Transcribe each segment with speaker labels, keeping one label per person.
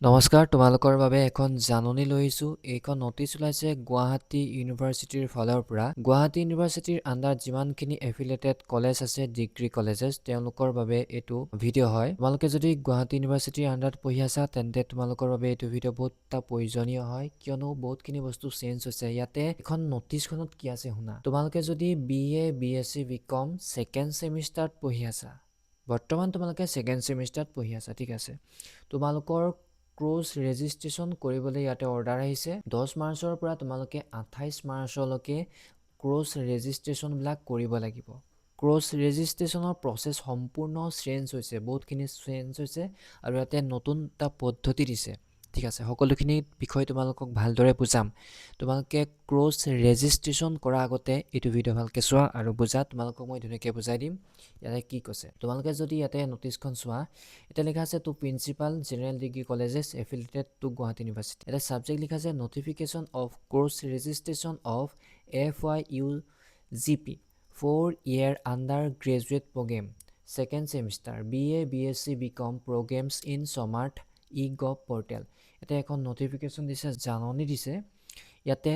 Speaker 1: নমস্কাৰ, তোমালোকৰ বাবে এখন জাননী লৈছোঁ। এইখন নটিচ ওলাইছে গুৱাহাটী ইউনিভাৰ্চিটিৰ ফালৰ পৰা। গুৱাহাটী ইউনিভাৰ্চিটিৰ আণ্ডাৰত যিমানখিনি এফিলিয়েটেড কলেজ আছে, ডিগ্ৰী কলেজেছ, তেওঁলোকৰ বাবে এইটো ভিডিঅ' হয়। তোমালোকে যদি গুৱাহাটী ইউনিভাৰ্চিটিৰ আণ্ডাৰত পঢ়ি আছা, তেন্তে তোমালোকৰ বাবে এইটো ভিডিঅ' বহুত এটা প্ৰয়োজনীয় হয়, কিয়নো বহুতখিনি বস্তু চেঞ্জ হৈছে। ইয়াতে এখন নটিচখনত কি আছে শুনা। তোমালোকে যদি BA, BSc, BCom ছেকেণ্ড ছেমিষ্টাৰত পঢ়ি আছা, বৰ্তমান তোমালোকে ছেকেণ্ড ছেমিষ্টাৰত পঢ়ি আছা, ঠিক আছে। তোমালোকৰ ক্ৰছ ৰেজিষ্ট্ৰেশ্যন কৰিবলৈ ইয়াতে অৰ্ডাৰ আহিছে। 10 মাৰ্চৰ পৰা তোমালোকে 28 মাৰ্চলৈকে ক্ৰছ ৰেজিষ্ট্ৰেশ্যনবিলাক কৰিব লাগিব। ক্ৰছ ৰেজিষ্ট্ৰেশ্যনৰ প্ৰচেছ সম্পূৰ্ণ চেঞ্জ হৈছে, বহুতখিনি চেঞ্জ হৈছে আৰু ইয়াতে নতুন এটা পদ্ধতি দিছে, ঠিক আছে। সকলোখিনি বিষয় তোমালোকক ভালদৰে বুজাম। তোমালোকে ক্ৰছ ৰেজিষ্ট্ৰেশ্যন কৰাৰ আগতে এইটো ভিডিঅ' ভালকৈ চোৱা আৰু বুজা। তোমালোকক মই ধুনীয়াকৈ বুজাই দিম ইয়াতে কি কৈছে। তোমালোকে যদি ইয়াতে নটিচখন চোৱা, এটা লিখা আছে to principal general degree colleges affiliated to Guwahati university. এটা ছাবজেক্ট লিখা আছে notification of course registration of FYUGP 4-year undergraduate programme second semester BA, BSc, BCom programmes in smart e gov portal. ইয়াতে এখন নটিফিকেশ্যন দিছে, জাননী দিছে। ইয়াতে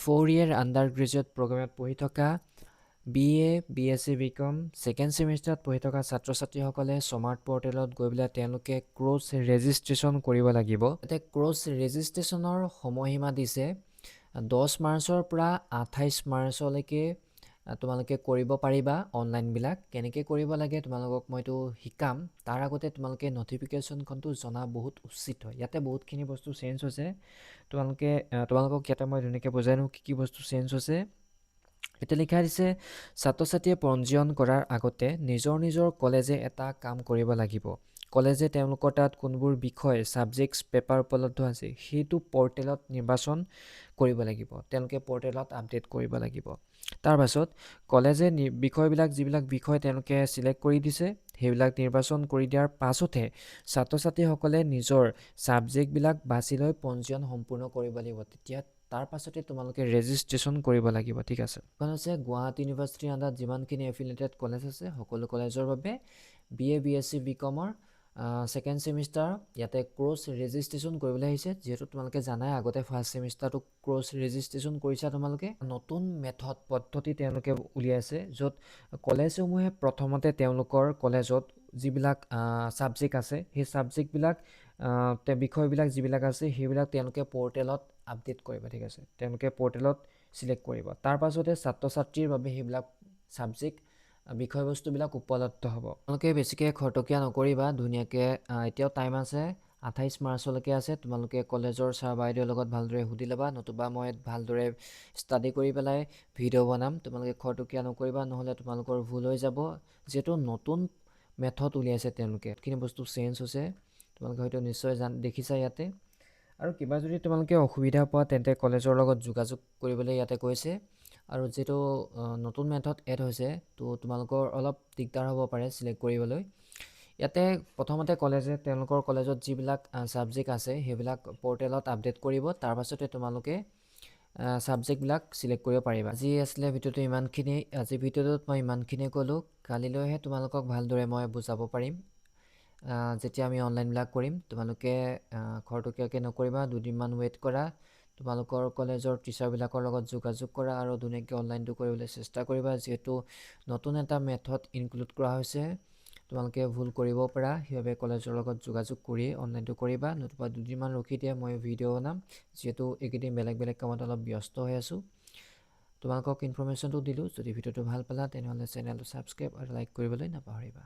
Speaker 1: 4-year আণ্ডাৰ গ্ৰেজুৱেট প্ৰগ্ৰেমত পঢ়ি থকা BA, BSc, BCom ছেকেণ্ড ছেমিষ্টাৰত পঢ়ি থকা ছাত্ৰ ছাত্ৰীসকলে স্মাৰ্ট পৰ্টেলত গৈ পেলাই তেওঁলোকে ক্ৰছ ৰেজিষ্ট্ৰেশ্যন কৰিব লাগিব। ইয়াতে ক্ৰছ ৰেজিষ্ট্ৰেশ্যনৰ সময়সীমা দিছে 10 মাৰ্চৰ পৰা 28 মাৰ্চলৈকে তোমালোকে কৰিব পাৰিবা। অনলাইনবিলাক কেনেকৈ কৰিব লাগে তোমালোকক মইতো শিকাম। তাৰ আগতে তোমালোকে নটিফিকেশ্যনখনটো জনা বহুত উচিত হয়। ইয়াতে বহুতখিনি বস্তু চেঞ্জ হৈছে। তোমালোকক ইয়াতে মই ধুনীয়াকৈ বুজাই দিওঁ কি বস্তু চেঞ্জ হৈছে। এতিয়া লিখা দিছে ছাত্ৰ ছাত্ৰীয়ে পঞ্জীয়ন কৰাৰ আগতে নিজৰ নিজৰ কলেজে এটা কাম কৰিব লাগিব। কলেজে তেওঁলোকৰ তাত কোনবোৰ বিষয় ছাবজেক্টছ পেপাৰ উপলব্ধ আছে সেইটো পৰ্টেলত নিৰ্বাচন কৰিব লাগিব। তেওঁলোকে পৰ্টেলত আপডেট কৰিব লাগিব। তাৰ পাছত কলেজে যিবিলাক বিষয় তেওঁলোকে চিলেক্ট কৰি দিছে, সেইবিলাক নিৰ্বাচন কৰি দিয়াৰ পাছতহে ছাত্ৰ ছাত্ৰীসকলে নিজৰ ছাবজেক্টবিলাক বাছি লৈ পঞ্জীয়ন সম্পূৰ্ণ কৰিব লাগিব। তেতিয়া তাৰ পাছতে তোমালোকে ৰেজিষ্ট্ৰেশ্যন কৰিব লাগিব, ঠিক আছে। এখন হৈছে গুৱাহাটী ইউনিভাৰ্চিটিৰ আণ্ডাৰত যিমানখিনি এফিলিয়েটেড কলেজ আছে, সকলো কলেজৰ বাবে BA, BSc, BComৰ ছেকেণ্ড ছেমিষ্টাৰ ইয়াতে ক্ৰছ ৰেজিষ্ট্ৰেশ্যন কৰিবলৈ আহিছে। যিহেতু তোমালোকে জানাই আগতে ফাৰ্ষ্ট ছেমিষ্টাৰটো ক্ৰছ ৰেজিষ্ট্ৰেশ্যন কৰিছা। তোমালোকে নতুন পদ্ধতি তেওঁলোকে উলিয়াইছে, য'ত কলেজসমূহে প্ৰথমতে তেওঁলোকৰ কলেজত যিবিলাক ছাবজেক্ট আছে, সেই ছাবজেক্টবিলাক বিষয়বিলাক যিবিলাক আছে সেইবিলাক তেওঁলোকে পৰ্টেলত আপডেট কৰিব, ঠিক আছে। তেওঁলোকে পৰ্টেলত চিলেক্ট কৰিব। তাৰ পাছতে ছাত্ৰ ছাত্ৰীৰ বাবে সেইবিলাক ছাবজেক্ট বিষয়বস্তুবিলাক উপলব্ধ হ'ব। তোমালোকে বেছিকৈ খৰতকীয়া নকৰিবা, ধুনীয়াকৈ এতিয়াও টাইম আছে, 28 মাৰ্চলৈকে আছে। তোমালোকে কলেজৰ ছাৰ বাইদেউৰ লগত ভালদৰে সুধি ল'বা, নতুবা মই ভালদৰে ষ্টাডি কৰি পেলাই ভিডিঅ' বনাম। তোমালোকে খৰতকীয়া নকৰিবা, নহ'লে তোমালোকৰ ভুল হৈ যাব। যিহেতু নতুন মেথড উলিয়াইছে তেওঁলোকে, সেইখিনি বস্তু চেঞ্জ হৈছে, তোমালোকে হয়তো নিশ্চয় দেখিছা ইয়াতে। আৰু কিবা যদি তোমালোকে অসুবিধা পোৱা তেন্তে কলেজৰ লগত যোগাযোগ কৰিবলৈ ইয়াতে কৈছে। আৰু যিটো নতুন মেথড এড হৈছে, তো তোমালোকৰ অলপ দিগদাৰ হ'ব পাৰে চিলেক্ট কৰিবলৈ। ইয়াতে প্ৰথমতে কলেজে তেওঁলোকৰ কলেজত যিবিলাক ছাবজেক্ট আছে সেইবিলাক পৰ্টেলত আপডেট কৰিব। তাৰ পাছতে তোমালোকে ছাবজেক্টবিলাক চিলেক্ট কৰিব পাৰিবা। আজি আছিলে ভিডিঅ'টো ইমানখিনি। আজি ভিডিঅ'টোত মই ইমানখিনিয়ে ক'লোঁ। কালিলৈহে তোমালোকক ভালদৰে মই বুজাব পাৰিম যেতিয়া আমি অনলাইনবিলাক কৰিম। তোমালোকে খৰতকীয়াকৈ নকৰিবা, দুদিনমান ৱেইট কৰা। তোমালোকৰ কলেজৰ টিচাৰবিলাকৰ লগত যোগাযোগ কৰা আৰু ধুনীয়াকৈ অনলাইনটো কৰিবলৈ চেষ্টা কৰিবা। যিহেতু নতুন এটা মেথড ইনক্লুড কৰা হৈছে, তোমালোকে ভুল কৰিব পাৰা, সেইবাবে কলেজৰ লগত যোগাযোগ কৰিয়ে অনলাইনটো কৰিবা। নতুবা দুদিনমান ৰখি দিয়া, মই ভিডিঅ' বনাম। যিহেতু এইকেইদিন বেলেগ বেলেগ কামত অলপ ব্যস্ত হৈ আছোঁ। তোমালোকক ইনফৰমেশ্যনটো দিলোঁ। যদি ভিডিঅ'টো ভাল পালা তেনেহ'লে চেনেলটো ছাবস্ক্ৰাইব আৰু লাইক কৰিবলৈ নাপাহৰিবা।